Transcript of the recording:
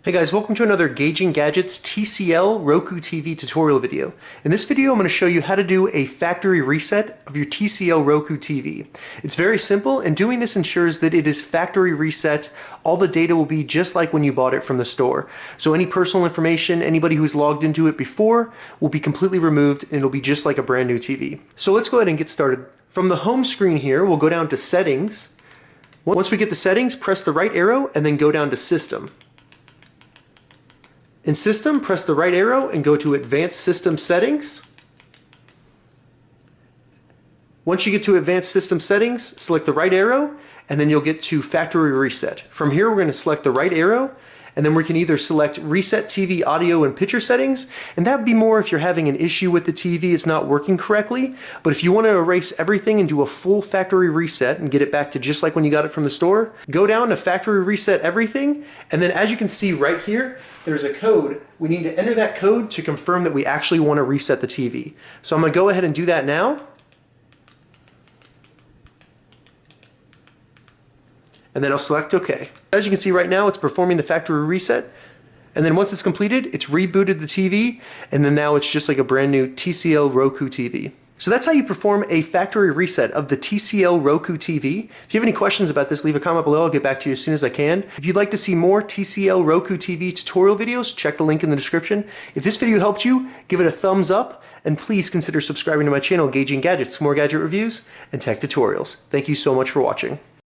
Hey guys, welcome to another Gauging Gadgets TCL Roku TV tutorial video. In this video, I'm going to show you how to do a factory reset of your TCL Roku TV. It's very simple, and doing this ensures that it is factory reset. All the data will be just like when you bought it from the store. So any personal information, anybody who's logged into it before, will be completely removed, and it'll be just like a brand new TV. So let's go ahead and get started. From the home screen here, we'll go down to Settings. Once we get to Settings, press the right arrow and then go down to System. In System, press the right arrow and go to Advanced System Settings. Once you get to Advanced System Settings, select the right arrow, and then you'll get to Factory Reset. From here, we're going to select the right arrow, and then we can either select Reset TV Audio and Picture Settings, and that would be more if you're having an issue with the TV, it's not working correctly. But if you want to erase everything and do a full factory reset and get it back to just like when you got it from the store, go down to Factory Reset Everything, and then as you can see right here, there's a code. We need to enter that code to confirm that we actually want to reset the TV. So I'm going to go ahead and do that now. And then I'll select OK. As you can see right now, it's performing the factory reset. And then once it's completed, it's rebooted the TV, and then now it's just like a brand new TCL Roku TV. So that's how you perform a factory reset of the TCL Roku TV. If you have any questions about this, leave a comment below. I'll get back to you as soon as I can. If you'd like to see more TCL Roku TV tutorial videos, check the link in the description. If this video helped you, give it a thumbs up, and please consider subscribing to my channel, Gauging Gadgets, for more gadget reviews and tech tutorials. Thank you so much for watching.